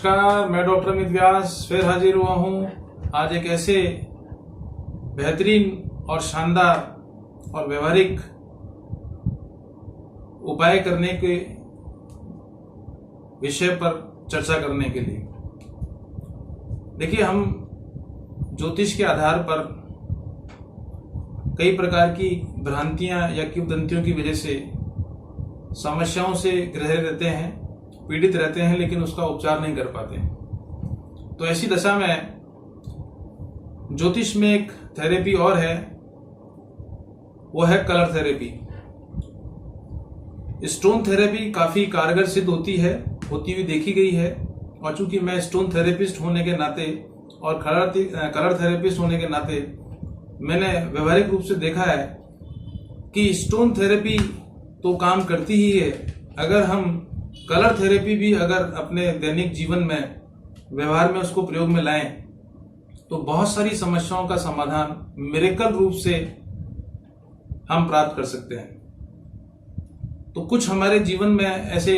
नमस्कार, मैं डॉक्टर अमित व्यास फिर हाजिर हुआ हूँ आज एक ऐसे बेहतरीन और शानदार और व्यवहारिक उपाय करने के विषय पर चर्चा करने के लिए। देखिए, हम ज्योतिष के आधार पर कई प्रकार की भ्रांतियां या किंवदंतियों की वजह से समस्याओं से ग्रह रहते हैं, पीड़ित रहते हैं, लेकिन उसका उपचार नहीं कर पाते। तो ऐसी दशा में ज्योतिष में एक थेरेपी और है, वो है कलर थेरेपी। स्टोन थेरेपी काफी कारगर सिद्ध होती हुई देखी गई है। और चूंकि मैं स्टोन थेरेपिस्ट होने के नाते और कलर थेरेपिस्ट होने के नाते मैंने व्यवहारिक रूप से देखा है कि स्टोन थेरेपी तो काम करती ही है, अगर हम कलर थेरेपी भी अगर अपने दैनिक जीवन में व्यवहार में उसको प्रयोग में लाएं तो बहुत सारी समस्याओं का समाधान मिरेकल रूप से हम प्राप्त कर सकते हैं। तो कुछ हमारे जीवन में ऐसे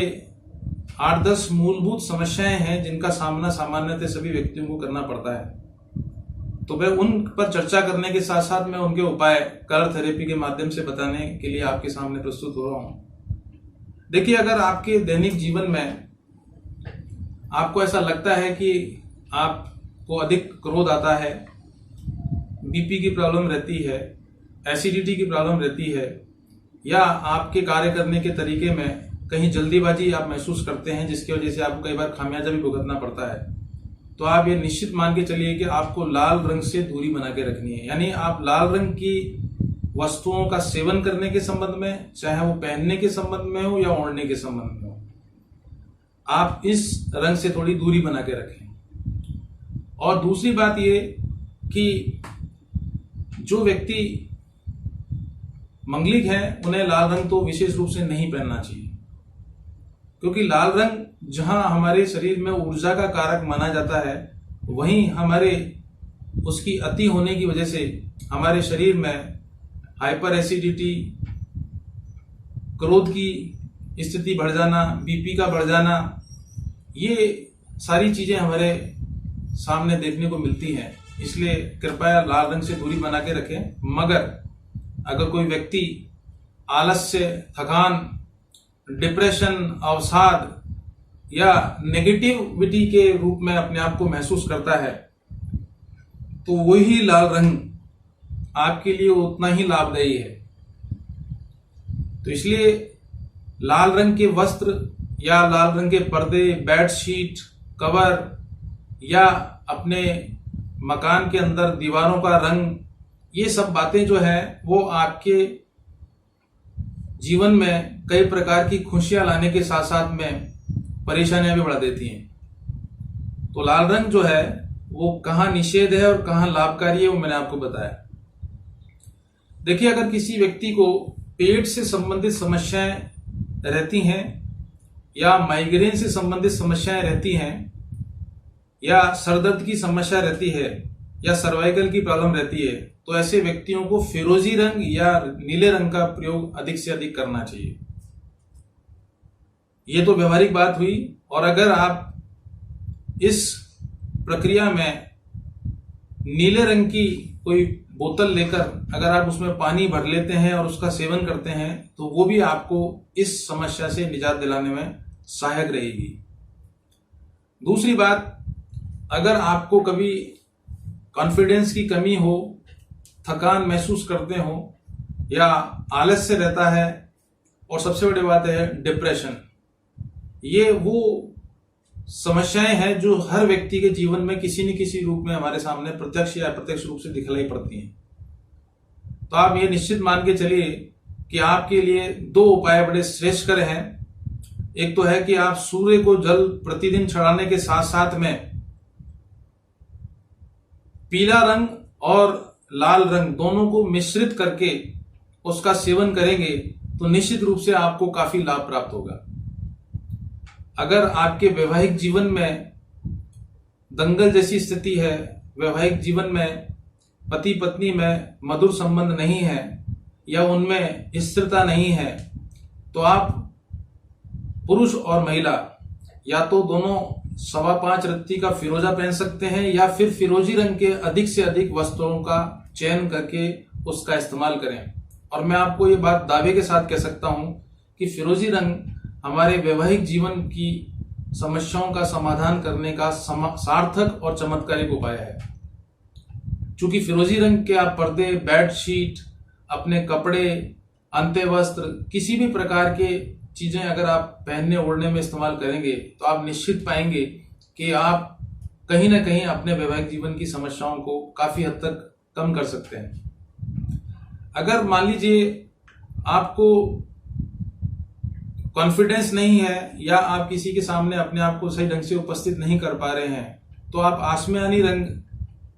8-10 मूलभूत समस्याएं हैं जिनका सामना सामान्यतः सभी व्यक्तियों को करना पड़ता है। तो मैं उन पर चर्चा करने के साथ साथ मैं उनके उपाय कलर थेरेपी के माध्यम से बताने के लिए आपके सामने प्रस्तुत हो रहा हूं। देखिए, अगर आपके दैनिक जीवन में आपको ऐसा लगता है कि आपको अधिक क्रोध आता है, बीपी की प्रॉब्लम रहती है, एसिडिटी की प्रॉब्लम रहती है, या आपके कार्य करने के तरीके में कहीं जल्दीबाजी आप महसूस करते हैं जिसकी वजह से आपको कई बार खामियाजा भी भुगतना पड़ता है, तो आप ये निश्चित मान के चलिए कि आपको लाल रंग से दूरी बना के रखनी है। यानी आप लाल रंग की वस्तुओं का सेवन करने के संबंध में, चाहे वो पहनने के संबंध में हो या ओढ़ने के संबंध में हो, आप इस रंग से थोड़ी दूरी बना के रखें। और दूसरी बात ये कि जो व्यक्ति मंगलिक है उन्हें लाल रंग तो विशेष रूप से नहीं पहनना चाहिए, क्योंकि लाल रंग जहां हमारे शरीर में ऊर्जा का कारक माना जाता है, वहीं हमारे उसकी अति होने की वजह से हमारे शरीर में हाइपर एसिडिटी, क्रोध की स्थिति बढ़ जाना, बीपी का बढ़ जाना, ये सारी चीजें हमारे सामने देखने को मिलती हैं। इसलिए कृपया लाल रंग से दूरी बना के रखें। मगर अगर कोई व्यक्ति आलस्य, थकान, डिप्रेशन, अवसाद या नेगेटिविटी के रूप में अपने आप को महसूस करता है, तो वही लाल रंग आपके लिए उतना ही लाभदायी है। तो इसलिए लाल रंग के वस्त्र या लाल रंग के पर्दे, बेडशीट, कवर या अपने मकान के अंदर दीवारों का रंग, ये सब बातें जो है वो आपके जीवन में कई प्रकार की खुशियां लाने के साथ साथ में परेशानियां भी बढ़ा देती हैं। तो लाल रंग जो है वो कहाँ निषेध है और कहाँ लाभकारी है, वो मैंने आपको बताया। देखिए, अगर किसी व्यक्ति को पेट से संबंधित समस्याएं रहती हैं या माइग्रेन से संबंधित समस्याएं रहती हैं या सरदर्द की समस्या रहती है या सर्वाइकल की प्रॉब्लम रहती है, तो ऐसे व्यक्तियों को फिरोजी रंग या नीले रंग का प्रयोग अधिक से अधिक करना चाहिए। ये तो व्यवहारिक बात हुई। और अगर आप इस प्रक्रिया में नीले रंग की कोई बोतल लेकर अगर आप उसमें पानी भर लेते हैं और उसका सेवन करते हैं, तो वो भी आपको इस समस्या से निजात दिलाने में सहायक रहेगी। दूसरी बात, अगर आपको कभी कॉन्फिडेंस की कमी हो, थकान महसूस करते हो या आलस्य रहता है, और सबसे बड़ी बात है डिप्रेशन, ये वो समस्याएं हैं जो हर व्यक्ति के जीवन में किसी न किसी रूप में हमारे सामने प्रत्यक्ष या अप्रत्यक्ष रूप से दिखलाई पड़ती हैं। तो आप ये निश्चित मान के चलिए कि आपके लिए 2 उपाय बड़े श्रेष्ठकर हैं। एक तो है कि आप सूर्य को जल प्रतिदिन चढ़ाने के साथ साथ में पीला रंग और लाल रंग दोनों को मिश्रित करके उसका सेवन करेंगे तो निश्चित रूप से आपको काफी लाभ प्राप्त होगा। अगर आपके वैवाहिक जीवन में दंगल जैसी स्थिति है, वैवाहिक जीवन में पति पत्नी में मधुर संबंध नहीं है या उनमें स्थिरता नहीं है, तो आप पुरुष और महिला या तो दोनों 5.25 रत्ती का फिरोजा पहन सकते हैं या फिर फिरोजी रंग के अधिक से अधिक वस्त्रों का चयन करके उसका इस्तेमाल करें। और मैं आपको ये बात दावे के साथ कह सकता हूं कि फिरोजी रंग हमारे वैवाहिक जीवन की समस्याओं का समाधान करने का सार्थक और चमत्कारिक उपाय है। चूंकि फिरोजी रंग के आप पर्दे, बेडशीट, अपने कपड़े, अंत्यवस्त्र, किसी भी प्रकार के चीजें अगर आप पहनने ओढ़ने में इस्तेमाल करेंगे तो आप निश्चित पाएंगे कि आप कहीं ना कहीं अपने वैवाहिक जीवन की समस्याओं को काफी हद तक कम कर सकते हैं। अगर मान लीजिए आपको कॉन्फिडेंस नहीं है या आप किसी के सामने अपने आप को सही ढंग से उपस्थित नहीं कर पा रहे हैं, तो आप आसमानी रंग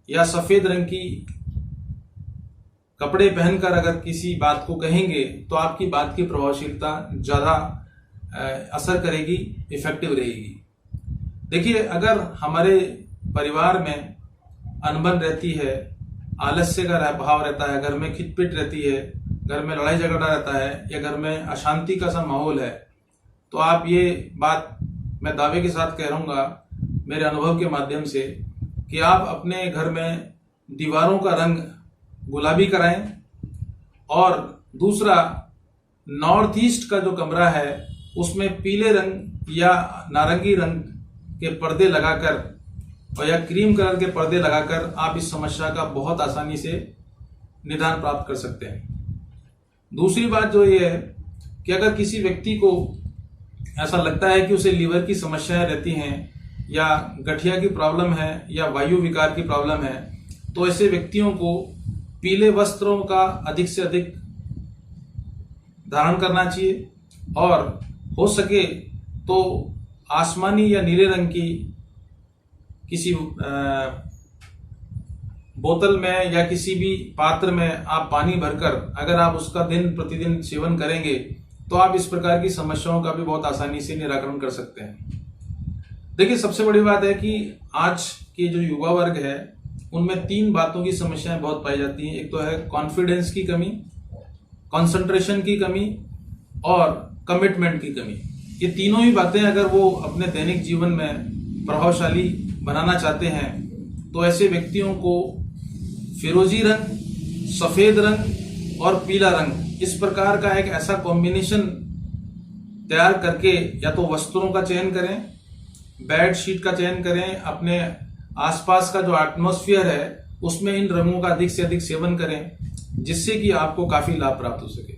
या सफेद रंग की कपड़े पहनकर अगर किसी बात को कहेंगे तो आपकी बात की प्रभावशीलता ज्यादा असर करेगी, इफेक्टिव रहेगी। देखिए, अगर हमारे परिवार में अनबन रहती है, आलस्य का भाव रहता है, घर में खिटपिट रहती है, घर में लड़ाई झगड़ा रहता है या घर में अशांति का सा माहौल है, तो आप ये बात मैं दावे के साथ कह रहूंगा मेरे अनुभव के माध्यम से कि आप अपने घर में दीवारों का रंग गुलाबी कराएं। और दूसरा, नॉर्थ ईस्ट का जो कमरा है उसमें पीले रंग या नारंगी रंग के पर्दे लगाकर और या क्रीम कलर के पर्दे लगाकर आप इस समस्या का बहुत आसानी से निदान प्राप्त कर सकते हैं। दूसरी बात जो ये है कि अगर किसी व्यक्ति को ऐसा लगता है कि उसे लीवर की समस्याएं रहती हैं या गठिया की प्रॉब्लम है या वायु विकार की प्रॉब्लम है, तो ऐसे व्यक्तियों को पीले वस्त्रों का अधिक से अधिक धारण करना चाहिए और हो सके तो आसमानी या नीले रंग की किसी बोतल में या किसी भी पात्र में आप पानी भरकर अगर आप उसका दिन प्रतिदिन सेवन करेंगे तो आप इस प्रकार की समस्याओं का भी बहुत आसानी से निराकरण कर सकते हैं। देखिए, सबसे बड़ी बात है कि आज के जो युवा वर्ग है उनमें 3 बातों की समस्याएं बहुत पाई जाती हैं। एक तो है कॉन्फिडेंस की कमी, कंसंट्रेशन की कमी और कमिटमेंट की कमी। ये तीनों ही बातें अगर वो अपने दैनिक जीवन में प्रभावशाली बनाना चाहते हैं तो ऐसे व्यक्तियों को फिरोजी रंग, सफेद रंग और पीला रंग इस प्रकार का एक ऐसा कॉम्बिनेशन तैयार करके या तो वस्त्रों का चयन करें, बेडशीट का चयन करें, अपने आसपास का जो एटमॉस्फेयर है उसमें इन रंगों का अधिक से अधिक सेवन करें, जिससे कि आपको काफी लाभ प्राप्त हो सके।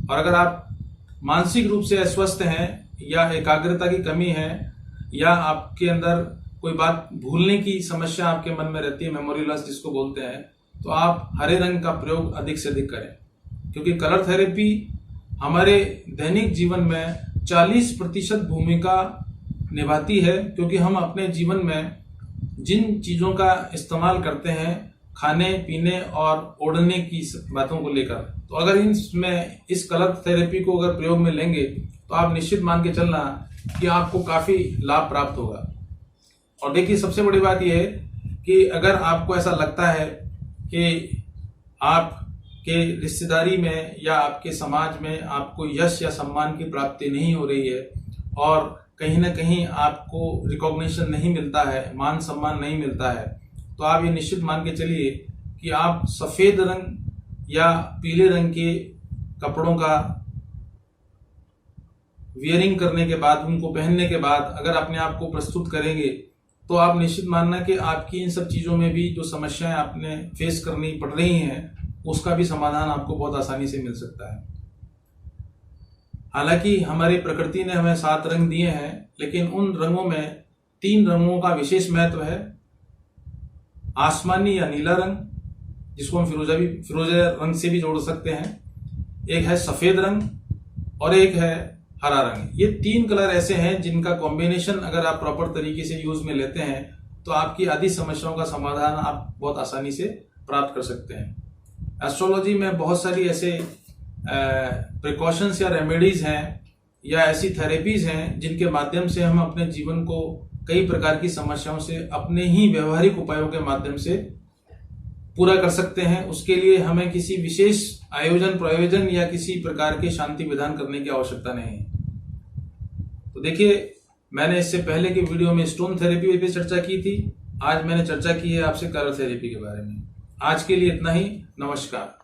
और अगर आप मानसिक रूप से अस्वस्थ हैं या एकाग्रता की कमी है या आपके अंदर कोई बात भूलने की समस्या आपके मन में रहती है, मेमोरी लॉस जिसको बोलते हैं, तो आप हरे रंग का प्रयोग अधिक से अधिक करें, क्योंकि कलर थेरेपी हमारे दैनिक जीवन में 40% भूमिका निभाती है। क्योंकि हम अपने जीवन में जिन चीजों का इस्तेमाल करते हैं खाने पीने और ओढ़ने की बातों को लेकर, तो अगर इसमें इस कलर थेरेपी को अगर प्रयोग में लेंगे तो आप निश्चित मान के चलना कि आपको काफी लाभ प्राप्त होगा। और देखिए, सबसे बड़ी बात यह है कि अगर आपको ऐसा लगता है कि आपके रिश्तेदारी में या आपके समाज में आपको यश या सम्मान की प्राप्ति नहीं हो रही है और कहीं ना कहीं आपको रिकॉग्निशन नहीं मिलता है, मान सम्मान नहीं मिलता है, तो आप ये निश्चित मान के चलिए कि आप सफेद रंग या पीले रंग के कपड़ों का वियरिंग करने के बाद, उनको पहनने के बाद अगर अपने आप को प्रस्तुत करेंगे तो आप निश्चित मानना कि आपकी इन सब चीजों में भी जो समस्याएं आपने फेस करनी पड़ रही हैं उसका भी समाधान आपको बहुत आसानी से मिल सकता है। हालांकि हमारी प्रकृति ने हमें 7 रंग दिए हैं, लेकिन उन रंगों में 3 रंगों का विशेष महत्व है। आसमानी या नीला रंग, जिसको हम फिरोजा रंग से भी जोड़ सकते हैं, एक है सफेद रंग और एक है हरा रंग। ये 3 कलर ऐसे हैं जिनका कॉम्बिनेशन अगर आप प्रॉपर तरीके से यूज में लेते हैं तो आपकी आदि समस्याओं का समाधान आप बहुत आसानी से प्राप्त कर सकते हैं। एस्ट्रोलॉजी में बहुत सारी ऐसे प्रिकॉशंस या रेमेडीज हैं या ऐसी थेरेपीज हैं जिनके माध्यम से हम अपने जीवन को कई प्रकार की समस्याओं से अपने ही व्यवहारिक उपायों के माध्यम से पूरा कर सकते हैं। उसके लिए हमें किसी विशेष आयोजन प्रयोजन या किसी प्रकार के शांति विधान करने की आवश्यकता नहीं है। तो देखिए, मैंने इससे पहले की वीडियो में स्टोन थेरेपी पे चर्चा की थी। आज मैंने चर्चा की है आपसे कलर थेरेपी के बारे में। आज के लिए इतना ही। नमस्कार।